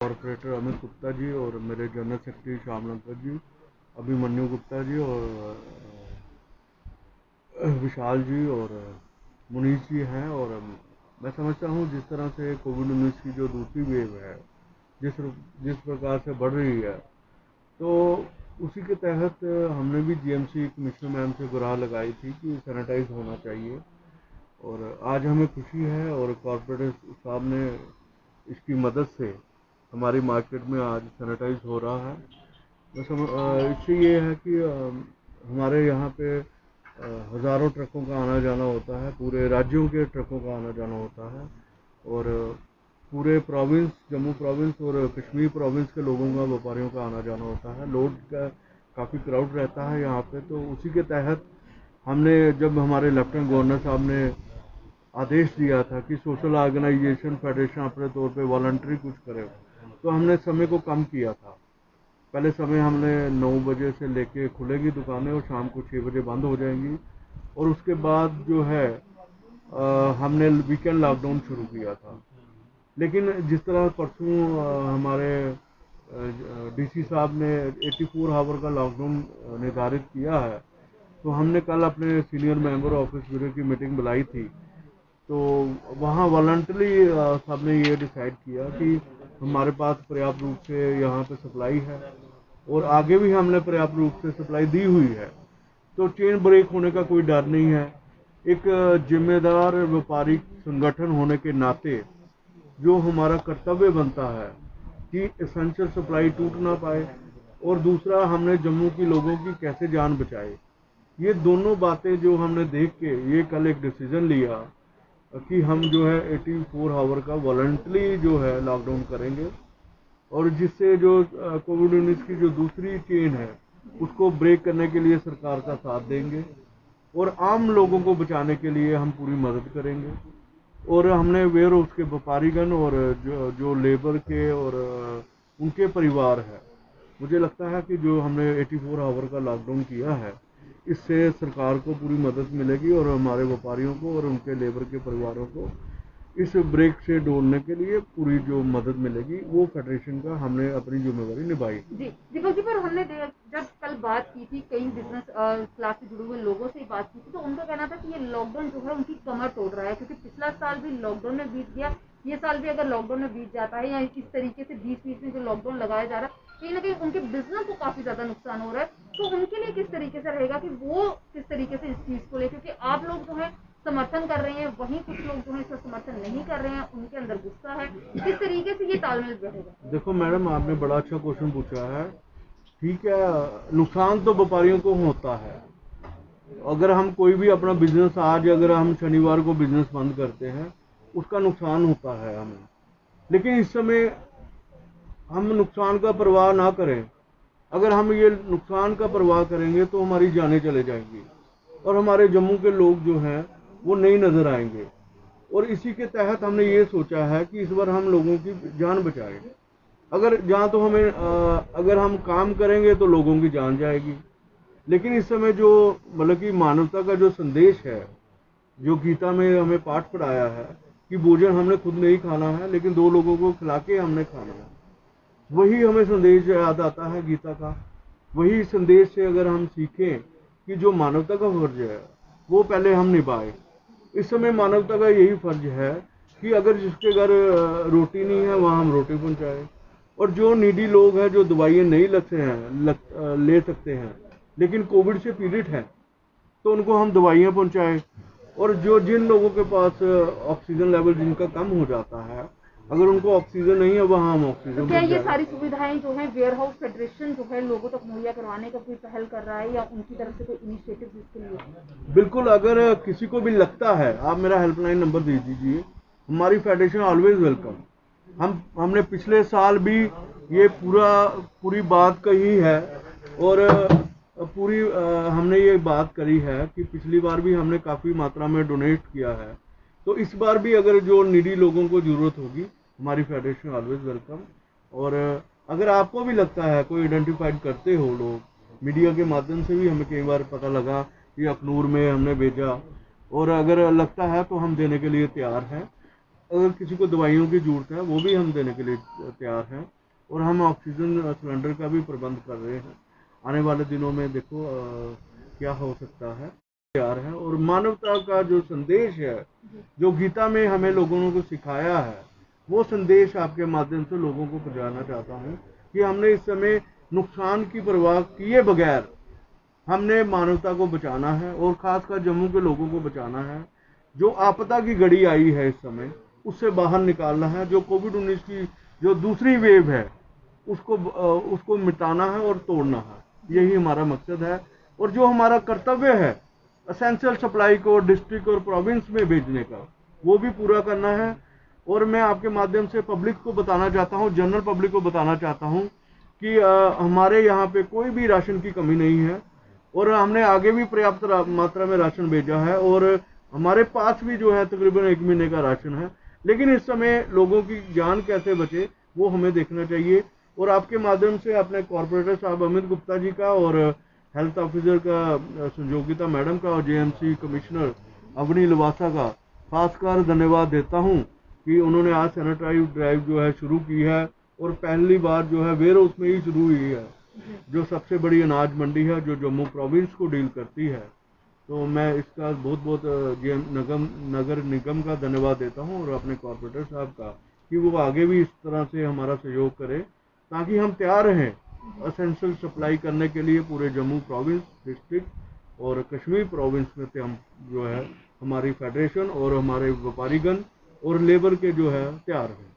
Corporator Amit Gupta ji और मेरे general secretary Shyam लंकर जी, अभिमन्यु गुप्ता जी और विशाल जी और मुनीष जी हैं। और मैं समझता हूँ जिस तरह से कोविड-19 की जो दूसरी वेव है, जिस जिस प्रकार से बढ़ रही है, तो उसी के तहत हमने भी जीएमसी कमिश्नर मैम से गुहार लगाई थी कि सैनिटाइज होना चाहिए। और आज हमें खुशी है और कॉर्पोरेटर साहब ने इसकी मदद से हमारी मार्केट में आज सैनिटाइज हो रहा है। इससे ये है कि हमारे यहाँ पे हज़ारों ट्रकों का आना जाना होता है, पूरे राज्यों के ट्रकों का आना जाना होता है और पूरे प्रोविंस, जम्मू प्रोविंस और कश्मीर प्रोविंस के लोगों का, व्यापारियों का आना जाना होता है। लोड का काफ़ी क्राउड रहता है यहाँ पे, तो उसी के तहत हमने, जब हमारे लेफ्टिनेंट गवर्नर साहब ने आदेश दिया था कि सोशल ऑर्गेनाइजेशन फेडरेशन अपने तौर पे वॉलंटरी कुछ करे, तो हमने समय को कम किया था। पहले समय हमने 9 बजे से लेके खुलेगी दुकानें और शाम को 6 बजे बंद हो जाएंगी। और उसके बाद जो है हमने वीकेंड लॉकडाउन शुरू किया था। लेकिन जिस तरह परसों हमारे डीसी साहब ने 84 आवर का लॉकडाउन निर्धारित किया है, तो हमने कल अपने सीनियर मेंबर ऑफिस ब्यूरो की मीटिंग बुलाई थी। तो वहाँ वॉलंटरी सबने ये डिसाइड किया कि हमारे पास पर्याप्त रूप से यहाँ पे सप्लाई है और आगे भी हमने पर्याप्त रूप से सप्लाई दी हुई है, तो चेन ब्रेक होने का कोई डर नहीं है। एक जिम्मेदार व्यापारिक संगठन होने के नाते जो हमारा कर्तव्य बनता है कि एसेंशियल सप्लाई टूट ना पाए, और दूसरा हमने जम्मू के लोगों की कैसे जान बचाए, ये दोनों बातें जो हमने देख के ये कल एक डिसीजन लिया कि हम जो है 84 आवर का वॉलंटरी जो है लॉकडाउन करेंगे, और जिससे जो कोविड-19 की जो दूसरी चेन है उसको ब्रेक करने के लिए सरकार का साथ देंगे और आम लोगों को बचाने के लिए हम पूरी मदद करेंगे। और हमने वेयर हाउस के व्यापारीगण और जो लेबर के और उनके परिवार है, मुझे लगता है कि जो हमने 84 आवर का लॉकडाउन किया है, इससे सरकार को पूरी मदद मिलेगी और हमारे व्यापारियों को और उनके लेबर के परिवारों को इस ब्रेक से जोड़ने के लिए पूरी जो मदद मिलेगी, वो फेडरेशन का हमने अपनी जिम्मेदारी निभाई। जी दीपक जी, पर हमने जब कल बात की थी, कई बिजनेस क्लास से जुड़े हुए लोगों से बात की थी, तो उनका कहना था कि ये लॉकडाउन जो है उनकी कमर तोड़ रहा है, क्योंकि पिछला साल भी लॉकडाउन में बीत गया, ये साल भी अगर लॉकडाउन में बीत जाता है या इस तरीके से बीच बीच में जो लॉकडाउन लगाया जा रहा है, कहीं ना कहीं उनके बिजनेस को काफी ज्यादा नुकसान हो रहा है। तो उनके लिए किस तरीके से रहेगा कि वो किस तरीके से इस चीज को ले, क्योंकि आप लोग जो है समर्थन कर रहे हैं, वहीं कुछ लोग जो है इसका समर्थन नहीं कर रहे हैं, उनके अंदर गुस्सा है, किस तरीके से ये तालमेल बढ़ेगा? देखो मैडम, आपने बड़ा अच्छा क्वेश्चन पूछा है। ठीक है, नुकसान तो व्यापारियों को होता है। अगर हम कोई भी अपना बिजनेस, आज अगर हम शनिवार को बिजनेस बंद करते हैं, उसका नुकसान होता है हमें। लेकिन इस समय हम नुकसान का परवाह ना करें। अगर हम ये नुकसान का परवाह करेंगे तो हमारी जानें चले जाएंगी और हमारे जम्मू के लोग जो हैं वो नहीं नजर आएंगे। और इसी के तहत हमने ये सोचा है कि इस बार हम लोगों की जान बचाएं। अगर जहाँ तो हमें अगर हम काम करेंगे तो लोगों की जान जाएगी। लेकिन इस समय जो मतलब कि मानवता का जो संदेश है, जो गीता में हमें पाठ पढ़ाया है कि भोजन हमने खुद नहीं खाना है लेकिन दो लोगों को खिला के हमने खाना है, वही हमें संदेश याद आता है गीता का। वही संदेश से अगर हम सीखें कि जो मानवता का फर्ज है वो पहले हम निभाएं। इस समय मानवता का यही फर्ज है कि अगर जिसके घर रोटी नहीं है वहाँ हम रोटी पहुँचाएं, और जो नीडी लोग हैं, जो दवाइयाँ नहीं ले सकते हैं लेकिन कोविड से पीड़ित हैं, तो उनको हम दवाइयाँ पहुँचाएं। और जो जिन लोगों के पास ऑक्सीजन लेवल जिनका कम हो जाता है, अगर उनको ऑक्सीजन नहीं है वहाँ हम तो ऑक्सीजन क्या ये पहुँचाएं। सारी सुविधाएं जो है वेयर हाउस फेडरेशन जो है लोगों तक मुहैया करवाने का कोई पहल कर रहा है, या उनकी तरफ से कोई इनिशिएटिव इसके लिए? बिल्कुल, अगर किसी को भी लगता है, आप मेरा हेल्पलाइन नंबर दे दीजिए। हमारी फेडरेशन ऑलवेज वेलकम। हमने पिछले साल भी ये पूरी बात कही है और हमने ये बात करी है कि पिछली बार भी हमने काफ़ी मात्रा में डोनेट किया है। तो इस बार भी अगर जो नीडी लोगों को ज़रूरत होगी, हमारी फेडरेशन ऑलवेज वेलकम। और अगर आपको भी लगता है, कोई आइडेंटिफाइड करते हो लोग, मीडिया के माध्यम से भी हमें कई बार पता लगा कि अखनूर में हमने भेजा, और अगर लगता है तो हम देने के लिए तैयार हैं। अगर किसी को दवाइयों की जरूरत है वो भी हम देने के लिए तैयार हैं। और हम ऑक्सीजन सिलेंडर का भी प्रबंध कर रहे हैं। आने वाले दिनों में देखो क्या हो सकता है, तैयार है। और मानवता का जो संदेश है, जो गीता में हमें लोगों को सिखाया है, वो संदेश आपके माध्यम से लोगों को पहुंचाना चाहता हूँ कि हमने इस समय नुकसान की परवाह किए बगैर हमने मानवता को बचाना है और खासकर जम्मू के लोगों को बचाना है। जो आपदा की घड़ी आई है इस समय, उससे बाहर निकालना है। जो कोविड-19 की जो दूसरी वेव है उसको मिटाना है और तोड़ना है। यही हमारा मकसद है। और जो हमारा कर्तव्य है एसेंशियल सप्लाई को डिस्ट्रिक्ट और प्रोविंस में भेजने का, वो भी पूरा करना है। और मैं आपके माध्यम से पब्लिक को बताना चाहता हूँ, जनरल पब्लिक को बताना चाहता हूँ कि हमारे यहाँ पे कोई भी राशन की कमी नहीं है और हमने आगे भी पर्याप्त मात्रा में राशन भेजा है और हमारे पास भी जो है तकरीबन 1 महीने का राशन है। लेकिन इस समय लोगों की जान कैसे बचे वो हमें देखना चाहिए। और आपके माध्यम से अपने कॉर्पोरेटर साहब अमित गुप्ता जी का और हेल्थ ऑफिसर का संजोगिता मैडम का और जेएमसी कमिश्नर अवनी लवासा का खासकर धन्यवाद देता हूं कि उन्होंने आज सैनिटाइज ड्राइव जो है शुरू की है और पहली बार जो है वेयर हाउस में ही शुरू हुई है, जो सबसे बड़ी अनाज मंडी है जो जम्मू प्रोविंस को डील करती है। तो मैं इसका बहुत बहुत नगर निगम का धन्यवाद देता हूं और अपने कॉर्पोरेटर साहब का कि वो आगे भी इस तरह से हमारा सहयोग करें ताकि हम तैयार रहें एसेंशियल सप्लाई करने के लिए पूरे जम्मू प्रोविंस, डिस्ट्रिक्ट और कश्मीर प्रोविंस में से। हम जो है हमारी फेडरेशन और हमारे व्यापारीगण और लेबर के जो है तैयार हैं।